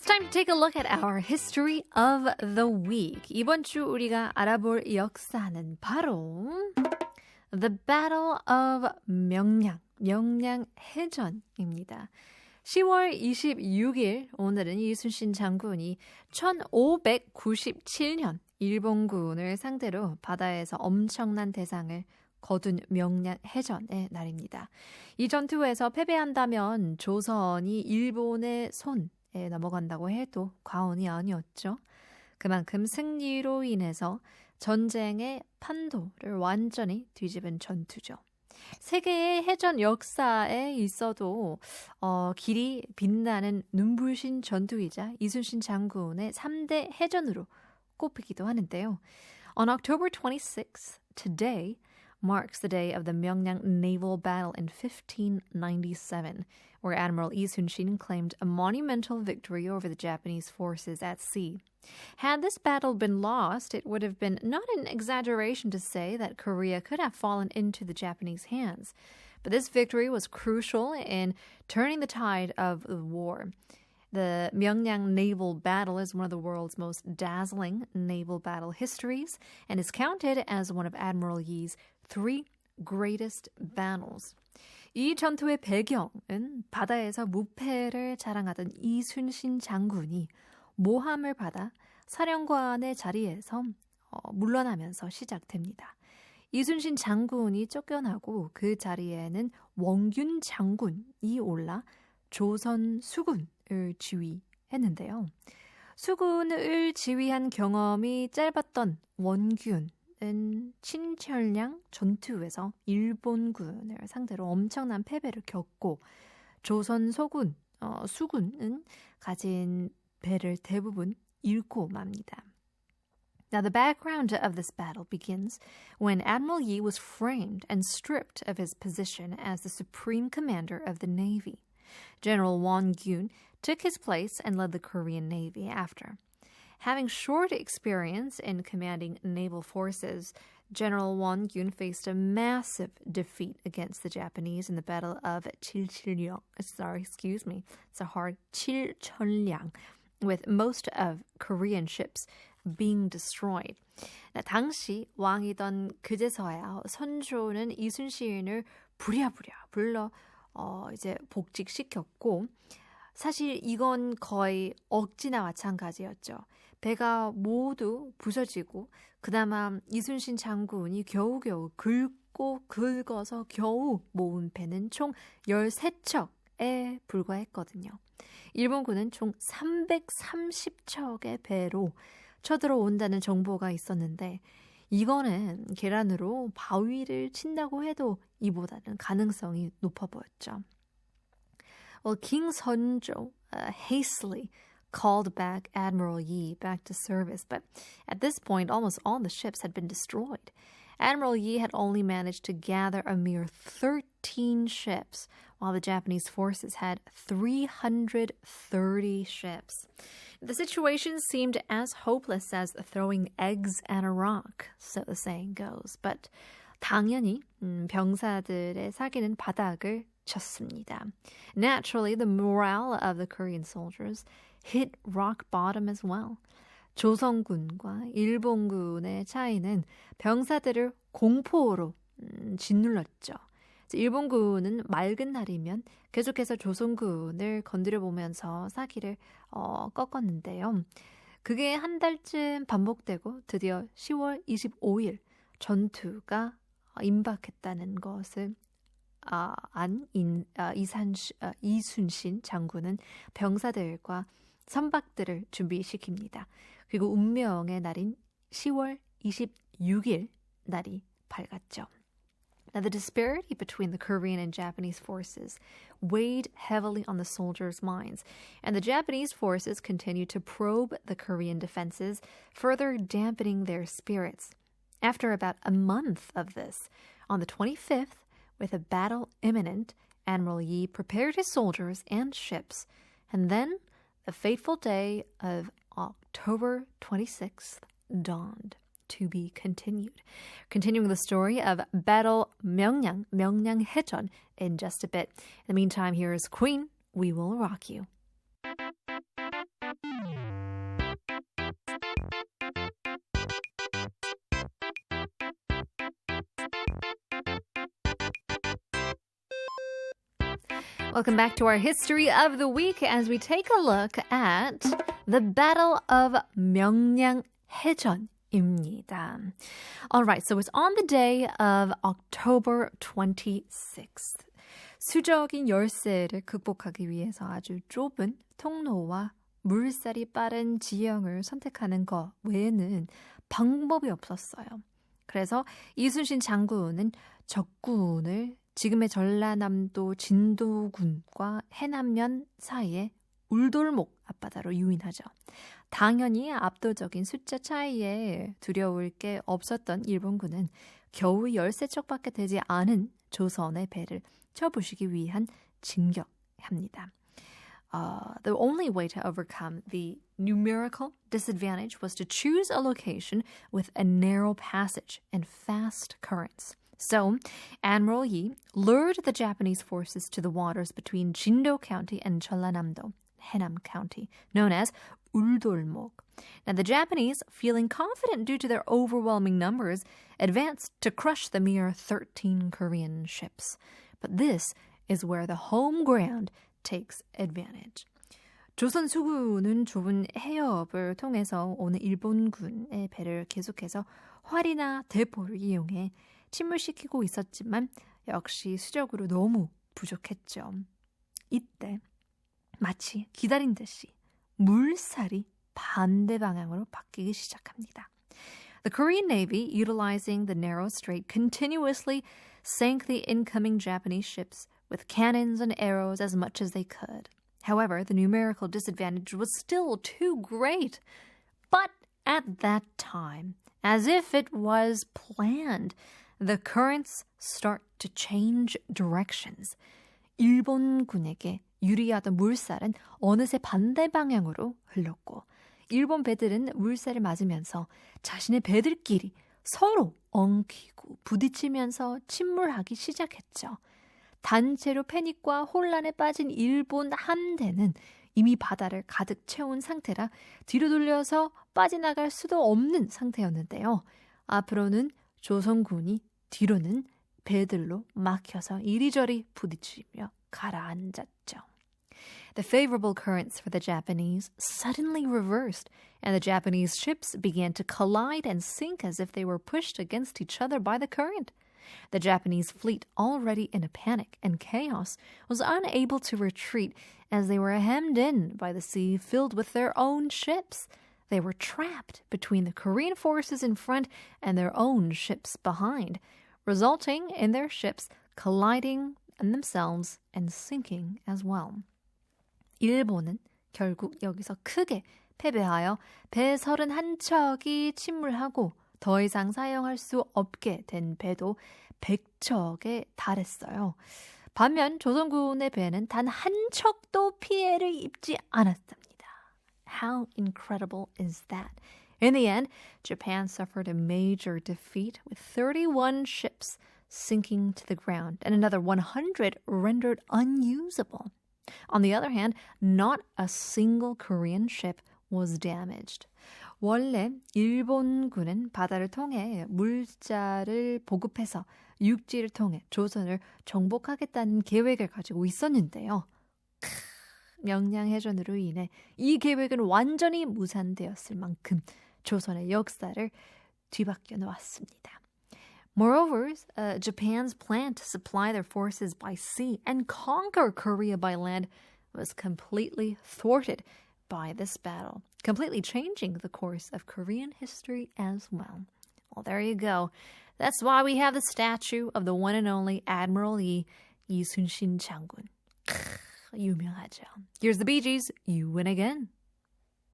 Time to take a look at our history of the week. 이번 주 우리가 알아볼 역사는 바로 The Battle of 명량해전입니다. 10월 26일 오늘은 이순신 장군이 1597년 일본군을 상대로 바다에서 엄청난 대상을 거둔 명량해전의 날입니다. 이 전투에서 패배한다면 조선이 일본의 손에 넘어간다고 해도 과언이 아니었죠. 그만큼 승리로 인해서 전쟁의 판도를 완전히 뒤집은 전투죠. 세계의 해전 역사에 있어도 길이 빛나는 눈부신 전투이자 이순신 장군의 3대 해전으로 꼽히기도 하는데요. On October 26th, today marks the day of the Myeongnang naval battle in 1597, where Admiral Lee Sun-shin claimed a monumental victory over the Japanese forces at sea. Had this battle been lost, it would have been not an exaggeration to say that Korea could have fallen into the Japanese hands. But this victory was crucial in turning the tide of the war. The Myeongnang naval battle is one of the world's most dazzling naval battle histories and is counted as one of Admiral Yee's 3 greatest battles. 이 전투의 배경은 바다에서 무패를 자랑하던 이순신 장군이 모함을 받아 사령관의 자리에서 물러나면서 시작됩니다. 이순신 장군이 쫓겨나고 그 자리에는 원균 장군이 올라 조선 수군을 지휘했는데요. 수군을 지휘한 경험이 짧았던 원균은 친철량 전투에서 일본군을 상대로 엄청난 패배를 겪고 조선 수군은 가진 배를 대부분 잃고 맙니다. Now, the background of this battle begins when Admiral Yi was framed and stripped of his position as the supreme commander of the Navy. General Won-gyun took his place and led the Korean Navy after. Having short experience in commanding naval forces, General Won-gyun faced a massive defeat against the Japanese in the Battle of Chilcheonlyang. Chilcheonlyang, with most of Korean ships being destroyed. 당시 왕이던 그제서야 선조는 이순신을 부랴부랴 불러 이제 복직시켰고, 사실 이건 거의 억지나 마찬가지였죠. 배가 모두 부서지고 그나마 이순신 장군이 겨우겨우 긁어서 겨우 모은 배는 총 13척에 불과했거든요. 일본군은 총 330척의 배로 쳐들어온다는 정보가 있었는데 이거는 계란으로 바위를 친다고 해도 이보다는 가능성이 높아 보였죠. Well, King Seonjo hastily called back Admiral Yi back to service, but at this point, almost all the ships had been destroyed. Admiral Yi had only managed to gather a mere 13 ships, while the Japanese forces had 330 ships. The situation seemed as hopeless as throwing eggs at a rock, so the saying goes. But 당연히 병사들의 사기는 바닥을 쳤습니다. Naturally, the morale of the Korean soldiers hit rock bottom as well. 조선군과 일본군의 차이는 병사들을 공포로 짓눌렀죠. 일본군은 맑은 날이면 계속해서 조선군을 건드려보면서 사기를 꺾었는데요. 그게 한 달쯤 반복되고 드디어 10월 25일 전투가 임박했다는 것을 이순신 장군은 병사들과 선박들을 준비시킵니다. 그리고 운명의 날인 10월 26일 날이 밝았죠. Now, the disparity between the Korean and Japanese forces weighed heavily on the soldiers' minds, and the Japanese forces continued to probe the Korean defenses, further dampening their spirits. After about a month of this, on the 25th, with a battle imminent, Admiral Yi prepared his soldiers and ships, and then the fateful day of October 26th dawned. To be continued. Continuing the story of Battle 명량해전 in just a bit. In the meantime, here is Queen, We Will Rock You. Welcome back to our History of the Week as we take a look at the Battle of 명량해전입니다. All right, so it's on the day of October 26th. 수적인 열세를 극복하기 위해서 아주 좁은 통로와 물살이 빠른 지형을 선택하는 것 외에는 방법이 없었어요. 그래서 이순신 장군은 적군을 지금의 전라남도 진도군과 해남면 사이에 울돌목 앞바다로 유인하죠. 당연히 압도적인 숫자 차이에 두려울 게 없었던 일본군은 겨우 13척밖에 되지 않은 조선의 배를 쳐부시기 위한 진격합니다. The only way to overcome the numerical disadvantage was to choose a location with a narrow passage and fast currents. So, Admiral Yi lured the Japanese forces to the waters between Jindo County and 전라남도, Haenam County, known as 울돌목. Now, the Japanese, feeling confident due to their overwhelming numbers, advanced to crush the mere 13 Korean ships. But this is where the home ground takes advantage. 조선 수군은 좁은 해협을 통해서 오는 일본군의 배를 계속해서 활이나 대포를 이용해 침몰시키고 있었지만 역시 수적으로 너무 부족했죠. 이때 마치 기다린 듯이 물살이 반대 방향으로 바뀌기 시작합니다. The Korean Navy, utilizing the narrow strait, continuously sank the incoming Japanese ships with cannons and arrows as much as they could. However, the numerical disadvantage was still too great. But at that time, as if it was planned, the currents start to change directions. 일본군에게 유리하던 물살은 어느새 반대 방향으로 흘렀고 일본 배들은 물살을 맞으면서 자신의 배들끼리 서로 엉키고 부딪히면서 침몰하기 시작했죠. 단체로 패닉과 혼란에 빠진 일본 함대는 이미 바다를 가득 채운 상태라 뒤로 돌려서 빠져나갈 수도 없는 상태였는데요. 앞으로는 조선군이 뒤로는 배들로 막혀서 이리저리 부딪히며 가라앉았죠. The favorable currents for the Japanese suddenly reversed, and the Japanese ships began to collide and sink as if they were pushed against each other by the current. The Japanese fleet, already in a panic and chaos, was unable to retreat as they were hemmed in by the sea filled with their own ships. They were trapped between the Korean forces in front and their own ships behind, resulting in their ships colliding in themselves and sinking as well. 일본은 결국 여기서 크게 패배하여 배 31척이 침몰하고 더 이상 사용할 수 없게 된 배도 100척에 달했어요. 반면 조선군의 배는 단 한 척도 피해를 입지 않았습니다. How incredible is that? In the end, Japan suffered a major defeat with 31 ships sinking to the ground and another 100 rendered unusable. On the other hand, not a single Korean ship was damaged. 원래 일본군은 바다를 통해 물자를 보급해서 육지를 통해 조선을 정복하겠다는 계획을 가지고 있었는데요. 명량해전으로 인해 이 계획은 완전히 무산되었을 만큼 조선의 역사를 뒤바뀌어 놓았습니다. Moreover, Japan's plan to supply their forces by sea and conquer Korea by land was completely thwarted by this battle, completely changing the course of Korean history as well. Well, there you go. That's why we have the statue of the one and only Admiral Yi, 이순신 장군. 유명하죠. Here's the Bee Gees, You Win Again.